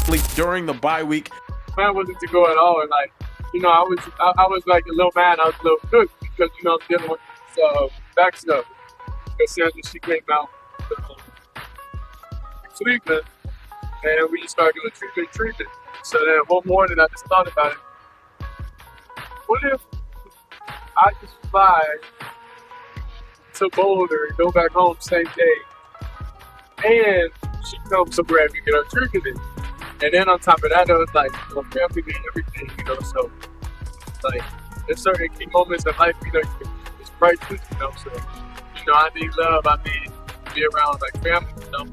athlete during the bye week. Plan wasn't to go at all, and like, you know, I was like a little mad. I was a little cooked because, you know, I'm dealing with back stuff. Because Sandra, she came out Cleveland, and we just started doing treatment. So then one morning I just thought about it. What if I just fly to Boulder and go back home same day, and she comes somewhere and we get our treatment? And then on top of that, it was like, you know, family and everything, you know. So, like, there's certain key moments in life, you know, it's priceless, you know. So, you know, I need love, I need to be around, like, family, you know.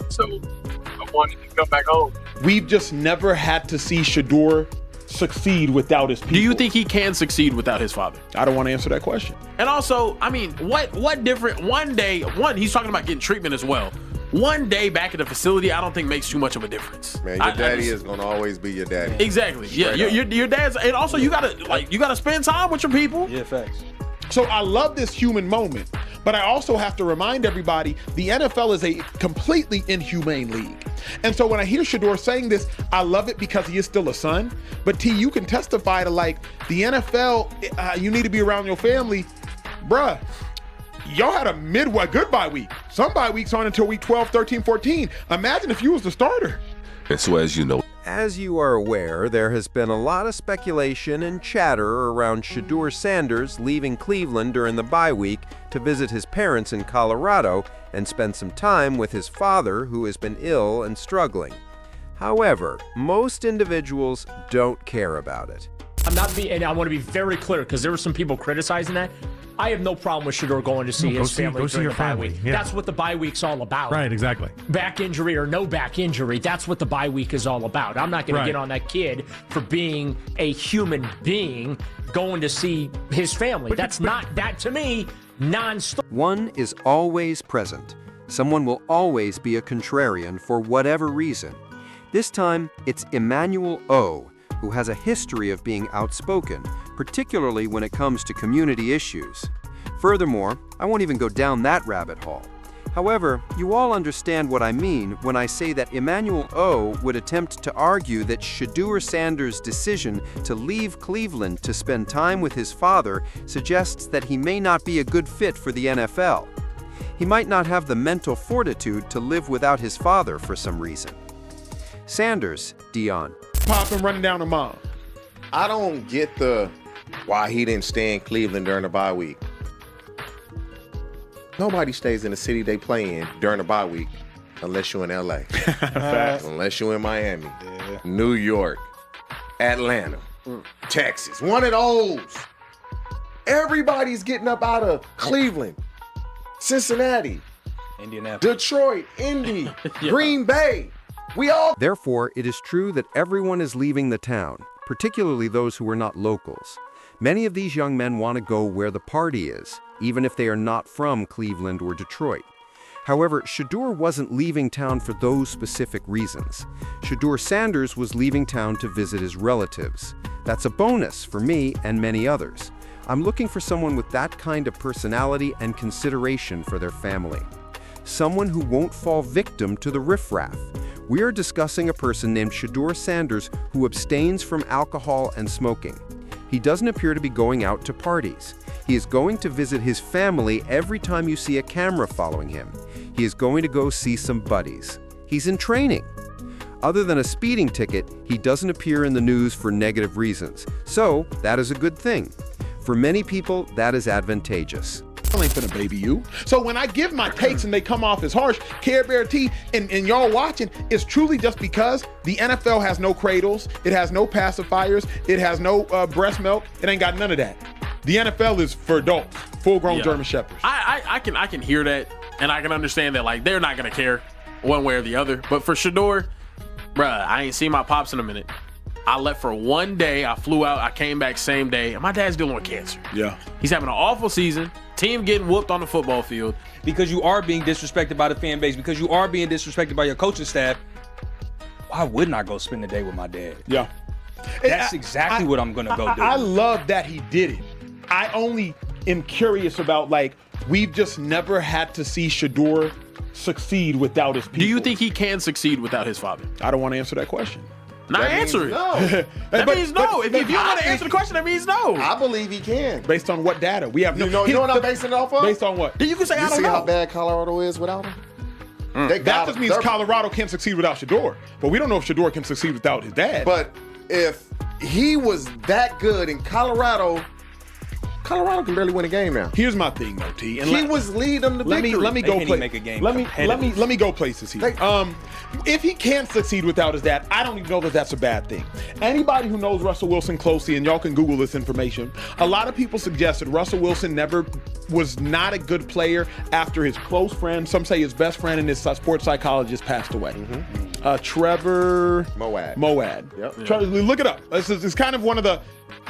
So, I wanted to come back home. We've just never had to see Shedeur succeed without his people. Do you think he can succeed without his father? I don't want to answer that question. And also, I mean, what different, he's talking about getting treatment as well. One day back at the facility, I don't think makes too much of a difference. Man, your daddy is gonna always be your daddy. Exactly. Yeah, your dad's, and also you gotta spend time with your people. Yeah, facts. So I love this human moment, but I also have to remind everybody the NFL is a completely inhumane league. And so when I hear Shedeur saying this, I love it because he is still a son. But T, you can testify to, like, the NFL, you need to be around your family. Bruh, y'all had a good bye week. Some bye weeks on until week 12, 13, 14. Imagine if you was the starter. And so, as you know, as you are aware, there has been a lot of speculation and chatter around Shedeur Sanders leaving Cleveland during the bye week to visit his parents in Colorado and spend some time with his father, who has been ill and struggling. However, most individuals don't care about it. And I want to be very clear, because there were some people criticizing that. I have no problem with Shedeur going to see his family during the bye week. Yeah. That's what the bye week's all about. Right, exactly. Back injury or no back injury, that's what the bye week is all about. I'm not going to get on that kid for being a human being going to see his family. That to me, non-story. One is always present. Someone will always be a contrarian for whatever reason. This time, it's Emanuel O., who has a history of being outspoken, particularly when it comes to community issues. Furthermore, I won't even go down that rabbit hole. However, you all understand what I mean when I say that Emanuel O. would attempt to argue that Shedeur Sanders' decision to leave Cleveland to spend time with his father suggests that he may not be a good fit for the NFL. He might not have the mental fortitude to live without his father for some reason. Sanders, Deion. Popping, running down the mom. I don't get why he didn't stay in Cleveland during the bye week. Nobody stays in the city they play in during the bye week unless you're in LA. Unless you're in Miami, New York, Atlanta, Texas. One of those. Everybody's getting up out of Cleveland, Cincinnati, Indianapolis, Detroit, Indy, Green Bay. Therefore, it is true that everyone is leaving the town, particularly those who are not locals. Many of these young men want to go where the party is, even if they are not from Cleveland or Detroit. However, Shedeur wasn't leaving town for those specific reasons. Shedeur Sanders was leaving town to visit his relatives. That's a bonus for me and many others. I'm looking for someone with that kind of personality and consideration for their family. Someone who won't fall victim to the riffraff. We are discussing a person named Shedeur Sanders who abstains from alcohol and smoking. He doesn't appear to be going out to parties. He is going to visit his family every time you see a camera following him. He is going to go see some buddies. He's in training. Other than a speeding ticket, he doesn't appear in the news for negative reasons. So, that is a good thing. For many people, that is advantageous. I ain't finna baby you. So when I give my takes and they come off as harsh, Care Bear T and y'all watching, it's truly just because the NFL has no cradles, it has no pacifiers, it has no breast milk, it ain't got none of that. The NFL is for adults, full-grown German Shepherds. I can hear that, and I can understand that, like, they're not gonna care one way or the other. But for Shedeur, bruh, I ain't seen my pops in a minute. I left for one day, I flew out, I came back same day, and my dad's dealing with cancer. Yeah. He's having an awful season. Team getting whooped on the football field. Because you are being disrespected by the fan base, because you are being disrespected by your coaching staff, why wouldn't I go spend the day with my dad? Yeah. That's exactly what I'm going to go do. I love that he did it. I only am curious about, like, we've just never had to see Shedeur succeed without his people. Do you think he can succeed without his father? I don't want to answer that question. Not That means answer it. no. That means no. If you but don't I want to answer the question, that means no. I believe he can. Based on what data? We have You know what I'm basing it off of? Based on what? Then you can say I You don't see know. how bad Colorado is without him? They That got just him. means They're- Colorado can succeed without Shedeur. But we don't know if Shedeur can succeed without his dad. But if he was that good in Colorado, Colorado can barely win a game now. here's my thing, though, T. And He was leading them to let me victory. go can't even play. make a game let me competitive. go places here. If he can't succeed without his dad, I don't even know that that's a bad thing. Anybody who knows Russell Wilson closely, and y'all can Google this information, a lot of people suggested Russell Wilson never was not a good player after his close friend, some say his best friend and his sports psychologist passed away. Trevor Moawad. Yep. Look it up. It's kind of one of the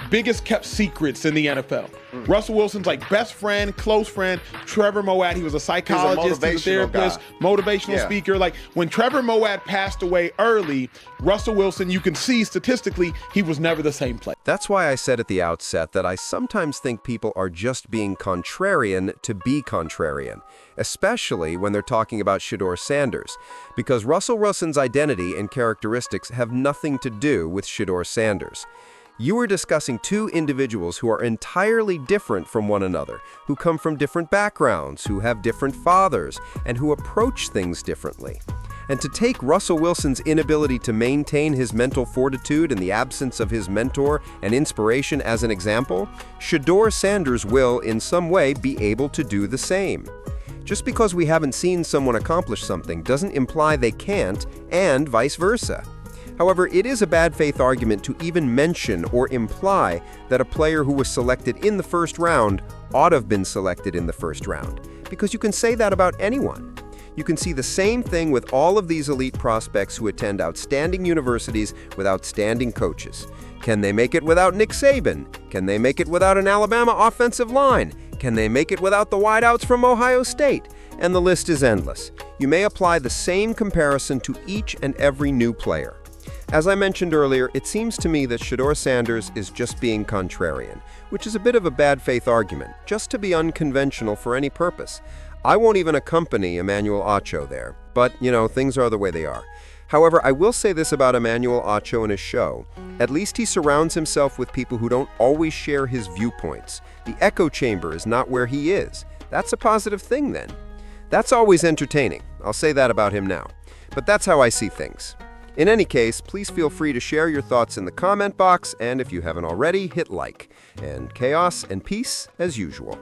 biggest kept secrets in the NFL. Russell Wilson's like best friend, close friend, Trevor Moawad. He was a psychologist, he was a motivational therapist, guy. motivational Yeah. speaker. Like when Trevor Moawad passed away early, Russell Wilson, you can see statistically, he was never the same player. That's why I said at the outset that I sometimes think people are just being contrarian to be contrarian, especially when they're talking about Shedeur Sanders, because Russell Wilson's identity and characteristics have nothing to do with Shedeur Sanders. You are discussing two individuals who are entirely different from one another, who come from different backgrounds, who have different fathers, and who approach things differently. And to take Russell Wilson's inability to maintain his mental fortitude in the absence of his mentor and inspiration as an example, Shedeur Sanders will, in some way, be able to do the same. Just because we haven't seen someone accomplish something doesn't imply they can't, and vice versa. However, it is a bad faith argument to even mention or imply that a player who was selected in the first round ought to have been selected in the first round, because you can say that about anyone. You can see the same thing with all of these elite prospects who attend outstanding universities with outstanding coaches. Can they make it without Nick Saban? Can they make it without an Alabama offensive line? Can they make it without the wideouts from Ohio State? And the list is endless. You may apply the same comparison to each and every new player. As I mentioned earlier, it seems to me that Shedeur Sanders is just being contrarian, which is a bit of a bad faith argument, just to be unconventional for any purpose. I won't even accompany Emanuel Acho there, but, things are the way they are. However, I will say this about Emanuel Acho and his show. At least he surrounds himself with people who don't always share his viewpoints. The echo chamber is not where he is. That's a positive thing then. That's always entertaining. I'll say that about him now. But that's how I see things. In any case, please feel free to share your thoughts in the comment box, and if you haven't already, hit like. And chaos and peace as usual.